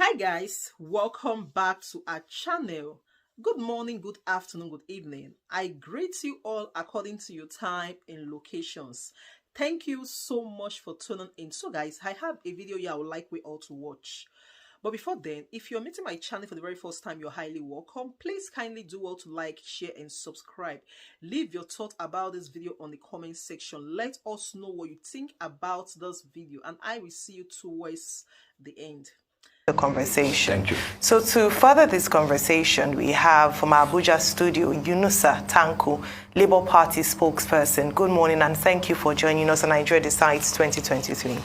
Hi guys, welcome back to our channel. Good morning, good afternoon, good evening. I greet you all according to your time and locations. Thank you so much for tuning in. So guys, I have a video here I would like we all to watch. But before then, if you're meeting my channel for the very first time, you're highly welcome. Please kindly do well to like, share, and subscribe. Leave your thought about this video on the comment section. Let us know what you think about this video, and I will see you towards the end. The conversation. Thank you. So to further this conversation, we have from our Abuja studio, Yunusa Tanko, Labour Party spokesperson. Good morning and thank you for joining us on Nigeria Decides 2023.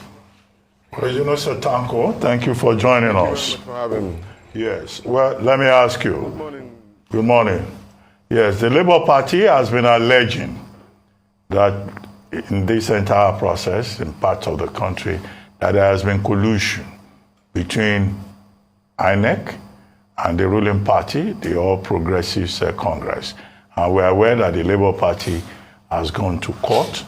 Well, Yunusa Tanko, thank you for joining us. Thank you for having me. Yes, well, let me ask you. Good morning. Good morning. Yes, the Labour Party has been alleging that in this entire process, in parts of the country, that there has been collusion between INEC and the ruling party, the All Progressives Congress. And we're aware that the Labour Party has gone to court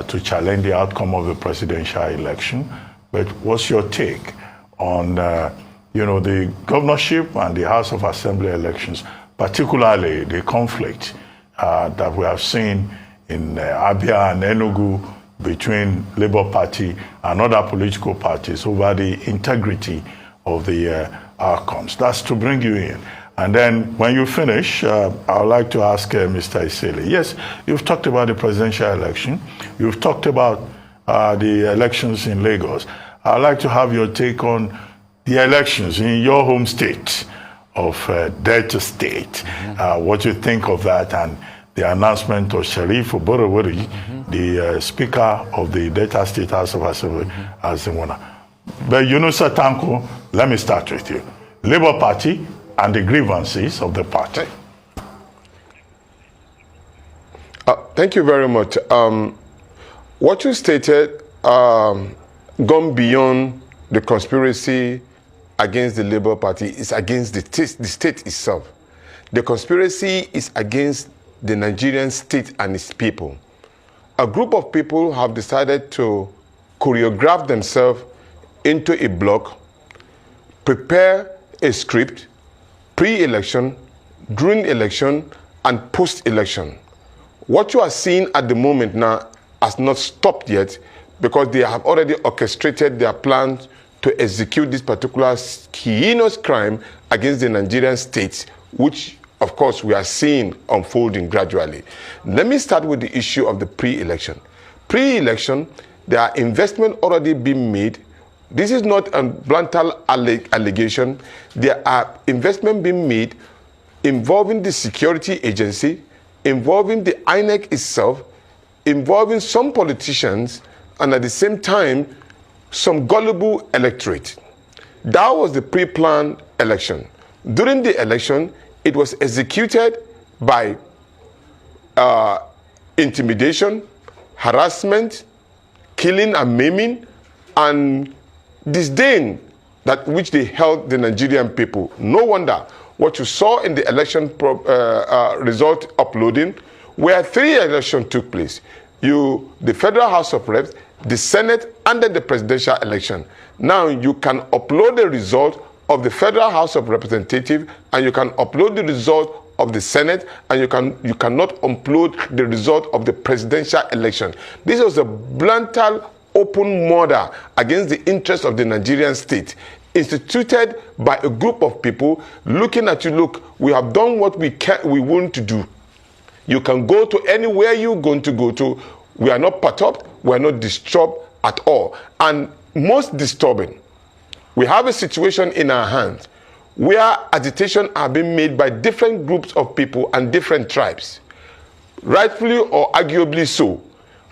to challenge the outcome of the presidential election. But what's your take on, the governorship and the House of Assembly elections, particularly the conflict that we have seen in Abia and Enugu between Labour Party and other political parties over the integrity of the outcomes? That's to bring you in. And then when you finish, I would like to ask Mr. Isele. Yes, you've talked about the presidential election. You've talked about the elections in Lagos. I'd like to have your take on the elections in your home state of Delta State. What you think of that and the announcement of Sharif Oborowori, the Speaker of the Delta State House of Assembly, as the winner. But Yunusa Tanko, let me start with you. Labour Party and the grievances of the party. Thank you very much. What you stated gone beyond the conspiracy against the Labour Party is against the state itself. The conspiracy is against the Nigerian state and its people. A group of people have decided to choreograph themselves into a block, prepare a script, pre-election, during election, and post-election. What you are seeing at the moment now has not stopped yet because they have already orchestrated their plans to execute this particular heinous crime against the Nigerian state, which of course, we are seeing unfolding gradually. Let me start with the issue of the pre-election. Pre-election, there are investments already being made. This is not a blunt allegation. There are investments being made involving the security agency, involving the INEC itself, involving some politicians, and at the same time, some gullible electorate. That was the pre-planned election. During the election, it was executed by intimidation, harassment, killing and maiming, and disdain that which they held the Nigerian people. No wonder what you saw in the election result uploading, where 3 elections took place. The Federal House of Reps, the Senate, and then the presidential election. Now you can upload the result of the Federal House of Representatives, and you can upload the result of the Senate, and you cannot upload the result of the presidential election. This was a blunt, open murder against the interests of the Nigerian state, instituted by a group of people looking at you. Look, we have done what we want to do. You can go to anywhere you're going to go to. We are not perturbed. We are not disturbed at all. And most disturbing, we have a situation in our hands where agitation are being made by different groups of people and different tribes, rightfully or arguably so.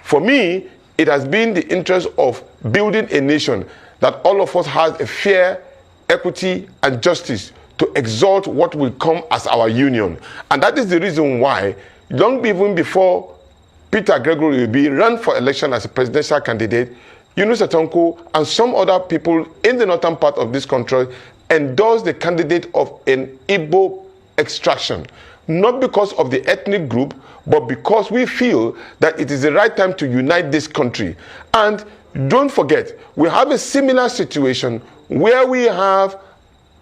For me, it has been the interest of building a nation that all of us has a fair, equity, and justice to exalt what will come as our union. And that is the reason why, long even before Peter Gregory will be run for election as a presidential candidate, Yunusa Tanko and some other people in the northern part of this country endorsed the candidate of an Igbo extraction, not because of the ethnic group, but because we feel that it is the right time to unite this country. And don't forget, we have a similar situation where we have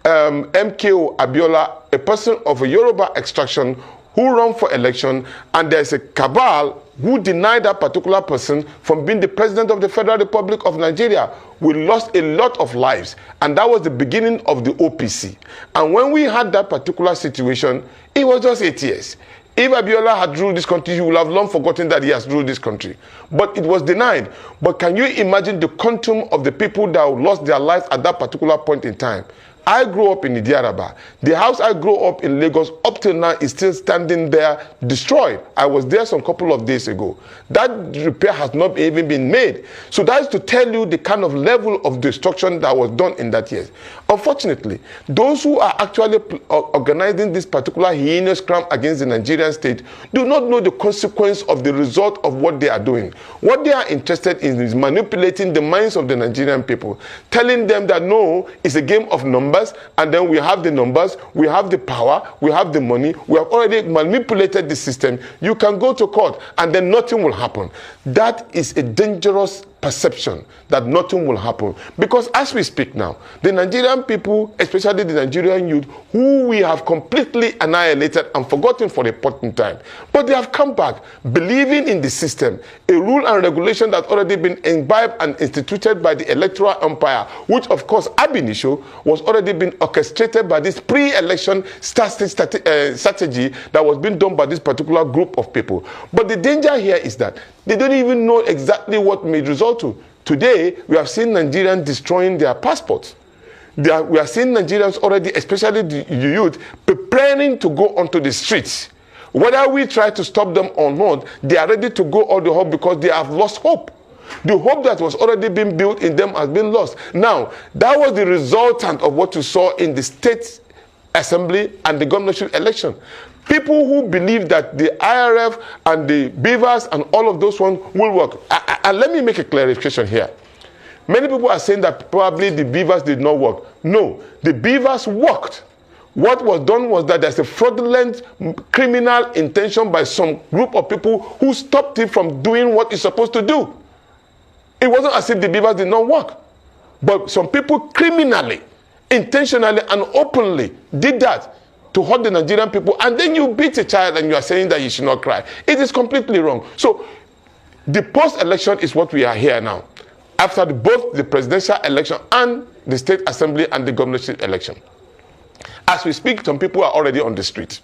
MKO Abiola, a person of a Yoruba extraction, who ran for election, and there's a cabal who denied that particular person from being the president of the Federal Republic of Nigeria. We lost a lot of lives, and that was the beginning of the OPC. And when we had that particular situation, it was just 8 years. If Abiola had ruled this country, he would have long forgotten that he has ruled this country. But it was denied. But can you imagine the quantum of the people that lost their lives at that particular point in time? I grew up in Idiaraba. The house I grew up in Lagos up till now is still standing there, destroyed. I was there some couple of days ago. That repair has not even been made. So that is to tell you the kind of level of destruction that was done in that year. Unfortunately, those who are actually organizing this particular heinous crime against the Nigerian state do not know the consequence of the result of what they are doing. What they are interested in is manipulating the minds of the Nigerian people, telling them that no, it's a game of numbers, and then we have the numbers, we have the power, we have the money, we have already manipulated the system. You can go to court and then nothing will happen. That is a dangerous perception that nothing will happen. Because as we speak now, the Nigerian people, especially the Nigerian youth, who we have completely annihilated and forgotten for a point in time, but they have come back believing in the system, a rule and regulation that already been imbibed and instituted by the electoral empire, which of course ab initio was already been orchestrated by this pre-election strategy that was being done by this particular group of people. But the danger here is that they don't even know exactly what may result to. Today, we have seen Nigerians destroying their passports. We are seeing Nigerians already, especially the youth, preparing to go onto the streets. Whether we try to stop them or not, they are ready to go all the hope because they have lost hope. The hope that was already being built in them has been lost. Now, that was the resultant of what you saw in the state assembly and the governorship election. People who believe that the IRF and the beavers and all of those ones will work. And let me make a clarification here. Many people are saying that probably the beavers did not work. No, the beavers worked. What was done was that there's a fraudulent criminal intention by some group of people who stopped it from doing what it's supposed to do. It wasn't as if the beavers did not work. But some people criminally, intentionally and openly did that to hurt the Nigerian people, and then you beat a child and you are saying that you should not cry. It is completely wrong. So the post-election is what we are here now, after both the presidential election and the state assembly and the governorship election. As we speak, some people are already on the street.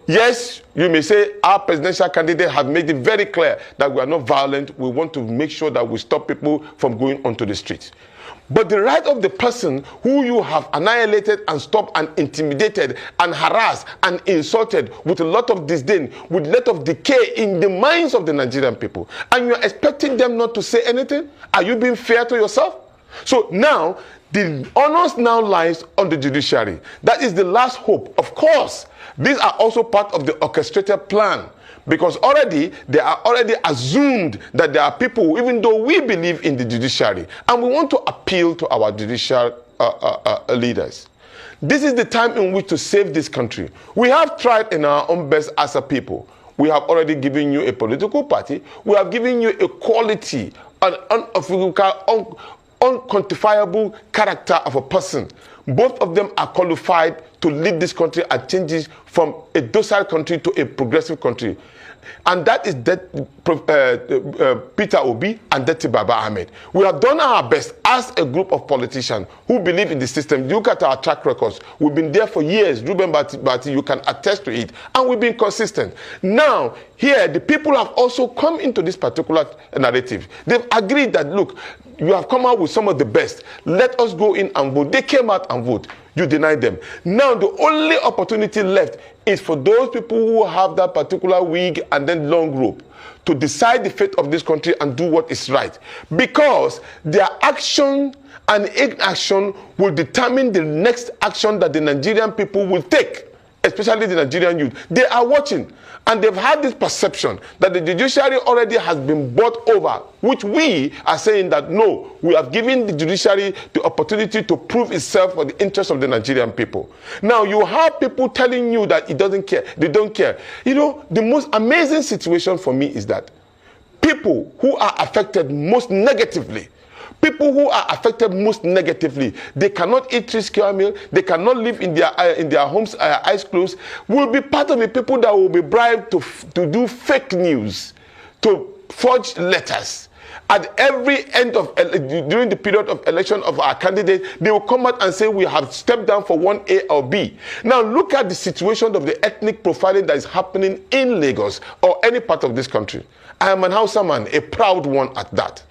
Yes, you may say our presidential candidate have made it very clear that we are not violent. We want to make sure that we stop people from going onto the streets. But the right of the person who you have annihilated and stopped and intimidated and harassed and insulted with a lot of disdain, with a lot of decay in the minds of the Nigerian people, and you're expecting them not to say anything? Are you being fair to yourself? So now, the onus now lies on the judiciary. That is the last hope. Of course, these are also part of the orchestrated plan, because already they are already assumed that there are people, even though we believe in the judiciary, and we want to appeal to our judicial leaders. This is the time in which to save this country. We have tried in our own best as a people. We have already given you a political party. We have given you a quality, an unquantifiable character of a person. Both of them are qualified to lead this country and change it from a docile country to a progressive country. And that is Peter Obi and Deti Baba Ahmed. We have done our best as a group of politicians who believe in the system. Look at our track records. We've been there for years. Ruben Bati, you can attest to it. And we've been consistent. Now, here, the people have also come into this particular narrative. They've agreed that, look, you have come out with some of the best. Let us go in and vote. They came out and vote. You denied them. Now, the only opportunity left is for those people who have that particular wig and then long rope to decide the fate of this country and do what is right. Because their action and inaction will determine the next action that the Nigerian people will take, especially the Nigerian youth. They are watching, and they've had this perception that the judiciary already has been bought over, which we are saying that no, we have given the judiciary the opportunity to prove itself for the interest of the Nigerian people. Now, you have people telling you that it doesn't care, they don't care. You know, the most amazing situation for me is that people who are affected most negatively, People who are affected most negatively, they cannot eat 3 square meal, they cannot live in their homes eyes closed, will be part of the people that will be bribed to do fake news, to forge letters. At every end of, during the period of election of our candidate, they will come out and say we have stepped down for 1A or B. Now look at the situation of the ethnic profiling that is happening in Lagos or any part of this country. I am an Hausa man, a proud one at that.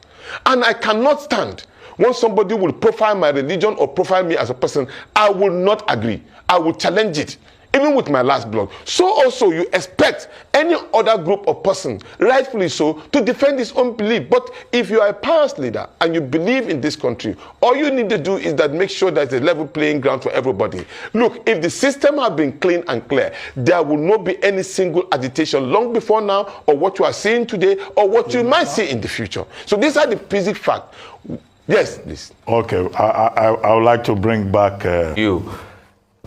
And I cannot stand when somebody will profile my religion or profile me as a person. I will not agree. I will challenge it, even with my last blog. So also you expect any other group of persons, rightfully so, to defend his own belief. But if you are a pious leader and you believe in this country, all you need to do is that make sure there's a level playing ground for everybody. Look, if the system has been clean and clear, there will not be any single agitation long before now, or what you are seeing today, or what you might see in the future. So these are the basic facts. Yes, please. Okay, I would like to bring back... You.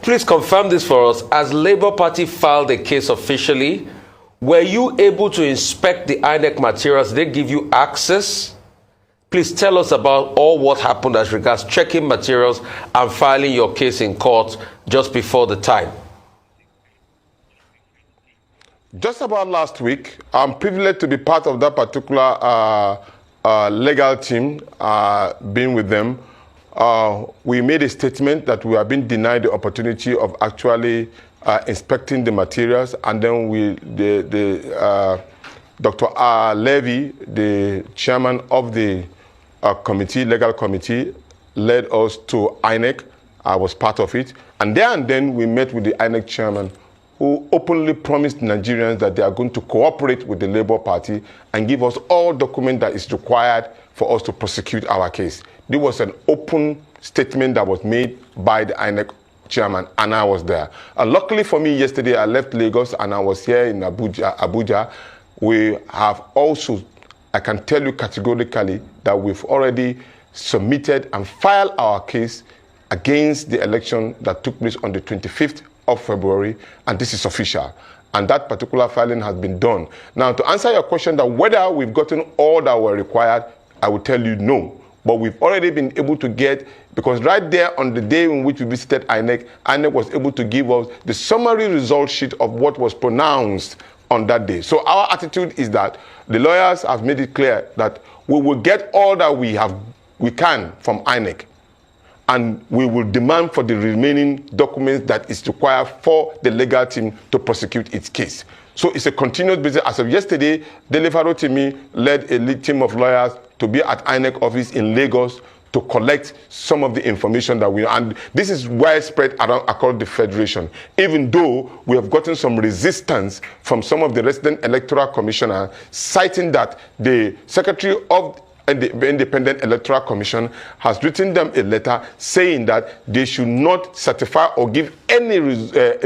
Please confirm this for us. As Labour Party filed the case officially, were you able to inspect the INEC materials? Did they give you access? Please tell us about all what happened as regards checking materials and filing your case in court just before the time. Just about last week, I'm privileged to be part of that particular legal team, being with them. We made a statement that we have been denied the opportunity of actually inspecting the materials, and then Dr. Levy, the chairman of the legal committee, led us to INEC. I was part of it, and then we met with the INEC chairman, who openly promised Nigerians that they are going to cooperate with the Labour Party and give us all document that is required for us to prosecute our case. There was an open statement that was made by the INEC chairman, and I was there. Luckily for me, yesterday I left Lagos and I was here in Abuja. We have also, I can tell you categorically, that we've already submitted and filed our case against the election that took place on the 25th of February, and this is official. And that particular filing has been done. Now, to answer your question that whether we've gotten all that were required, I will tell you no. But we've already been able to get, because right there on the day in which we visited INEC, INEC was able to give us the summary result sheet of what was pronounced on that day. So our attitude is that the lawyers have made it clear that we will get all that we can from INEC, and we will demand for the remaining documents that is required for the legal team to prosecute its case. So it's a continuous business. As of yesterday, Delifaro Timi led a lead team of lawyers to be at INEC office in Lagos to collect some of the information that we, and this is widespread across the Federation, even though we have gotten some resistance from some of the resident electoral commissioners, citing that the Secretary of the Independent Electoral Commission has written them a letter saying that they should not certify or give any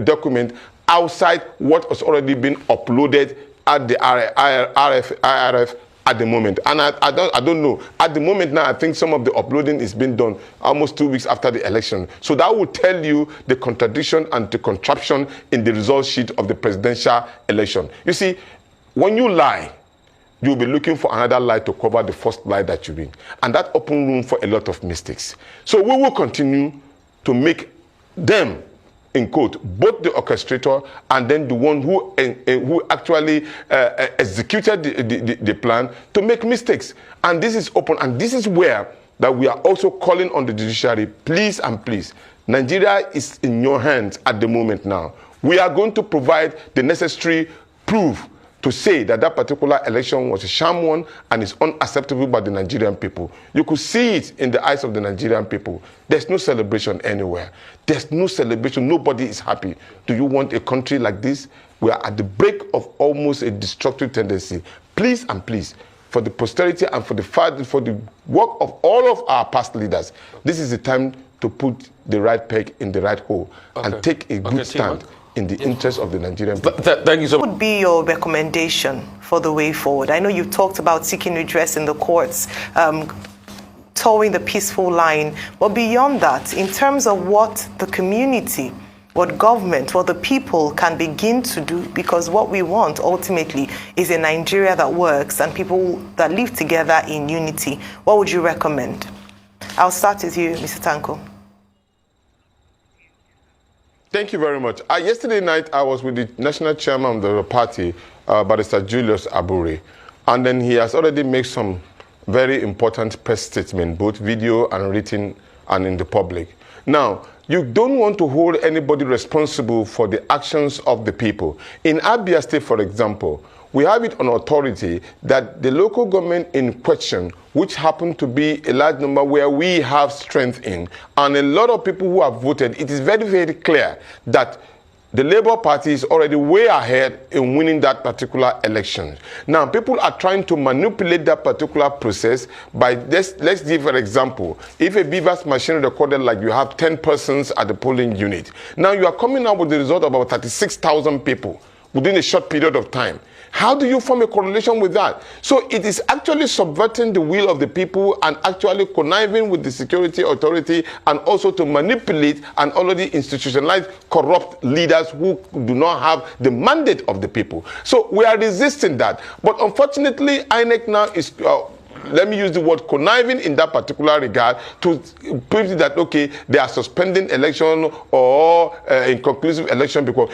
document outside what has already been uploaded at the IRF at the moment. And I don't know. At the moment now, I think some of the uploading is being done almost 2 weeks after the election. So that will tell you the contradiction and the contraption in the result sheet of the presidential election. You see, when you lie, you'll be looking for another lie to cover the first lie that you mean. And that opens room for a lot of mistakes. So we will continue to make them, in quote, both the orchestrator and then the one who actually executed the plan, to make mistakes. And this is open, and this is where that we are also calling on the judiciary, please and please, Nigeria is in your hands at the moment now. We are going to provide the necessary proof to say that that particular election was a sham one and is unacceptable by the Nigerian people. You could see it in the eyes of the Nigerian people. There's no celebration anywhere. There's no celebration. Nobody is happy. Do you want a country like this? We are at the brink of almost a destructive tendency. Please and please, for the posterity and for the work of all of our past leaders, this is the time to put the right peg in the right hole and take a good stand in the interest of the Nigerian people. Thank you so much. What would be your recommendation for the way forward? I know you talked about seeking redress in the courts, towing the peaceful line, but beyond that, in terms of what the community what government, what the people can begin to do, because what we want ultimately is a Nigeria that works and people that live together in unity. What would you recommend? I'll start with you, Mr. Tanko. Thank you very much. Yesterday night, I was with the national chairman of the party, Barrister Julius Aburi, and then he has already made some very important press statements, both video and written and in the public. Now, you don't want to hold anybody responsible for the actions of the people. In Abia State, for example, we have it on authority that the local government in question, which happen to be a large number where we have strength in, and a lot of people who have voted, it is very, very clear that the Labour Party is already way ahead in winning that particular election. Now, people are trying to manipulate that particular process by, let's give an example. If a Beavers machine recorded like you have 10 persons at the polling unit, now you are coming out with the result of about 36,000 people within a short period of time. How do you form a correlation with that? So it is actually subverting the will of the people and actually conniving with the security authority, and also to manipulate and already institutionalize corrupt leaders who do not have the mandate of the people. So we are resisting that. But unfortunately, INEC now is... let me use the word conniving in that particular regard to prove that, okay, they are suspending election or inconclusive election, because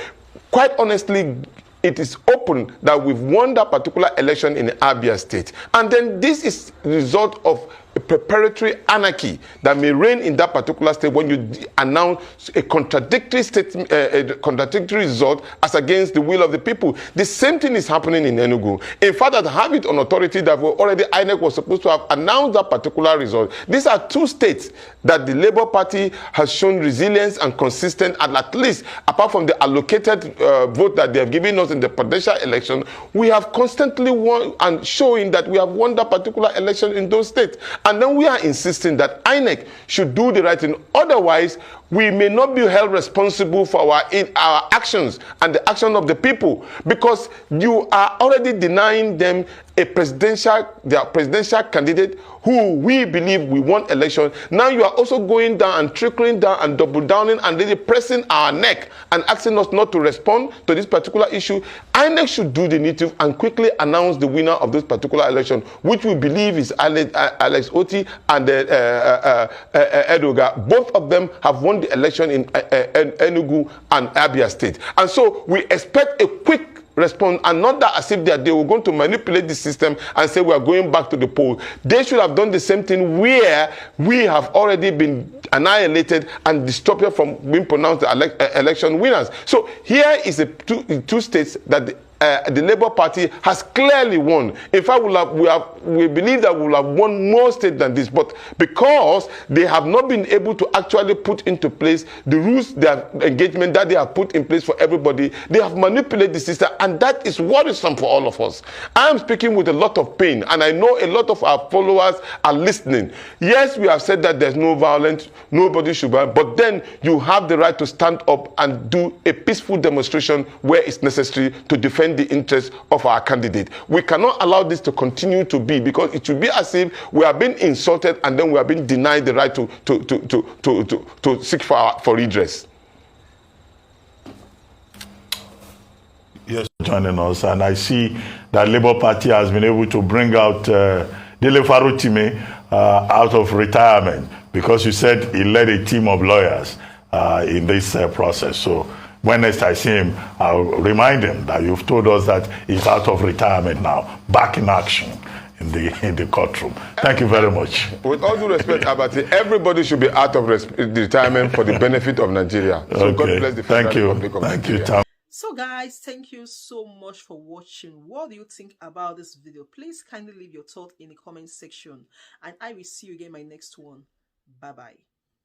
quite honestly, it is open that we've won that particular election in Abia State. And then this is the result of a preparatory anarchy that may reign in that particular state when you announce a contradictory statement, a contradictory result as against the will of the people. The same thing is happening in Enugu. In fact, I have it on authority that already INEC was supposed to have announced that particular result. These are two states that the Labour Party has shown resilience and consistent, and at least, apart from the allocated vote that they have given us in the presidential election, we have constantly won and showing that we have won that particular election in those states. And then we are insisting that INEC should do the right thing. Otherwise, we may not be held responsible for our actions and the action of the people, because you are already denying them their presidential candidate who we believe we won election. Now you are also going down and trickling down and double downing and really pressing our neck and asking us not to respond to this particular issue. INEC should do the native and quickly announce the winner of this particular election, which we believe is Alex Oti and Edoga. Both of them have won the election in Enugu and Abia State. And so we expect a quick response, and not that as if they were going to manipulate the system and say we are going back to the poll. They should have done the same thing where we have already been annihilated and disrupted from being pronounced the election winners. So here is two states that the Labour Party has clearly won. In fact, we believe that we will have won more states than this, but because they have not been able to actually put into place the rules, their engagement that they have put in place for everybody, they have manipulated the system, and that is worrisome for all of us. I am speaking with a lot of pain, and I know a lot of our followers are listening. Yes, we have said that there's no violence, nobody should violence, but then you have the right to stand up and do a peaceful demonstration where it's necessary to defend the interests of our candidate. We cannot allow this to continue to be, because it should be as if we are being insulted and then we are being denied the right to seek for redress. Yes, joining us, and I see that Labour Party has been able to bring out Dele Farutime out of retirement, because you said he led a team of lawyers in this process. So when next I see him, I'll remind him that you've told us that he's out of retirement now, back in action in the courtroom. Thank you very much. With all due respect, Abati, everybody should be out of retirement for the benefit of Nigeria. So okay. God bless the Federal Republic of Nigeria. Thank you. So guys, thank you so much for watching. What do you think about this video? Please kindly leave your thoughts in the comment section, and I will see you again in my next one. Bye bye.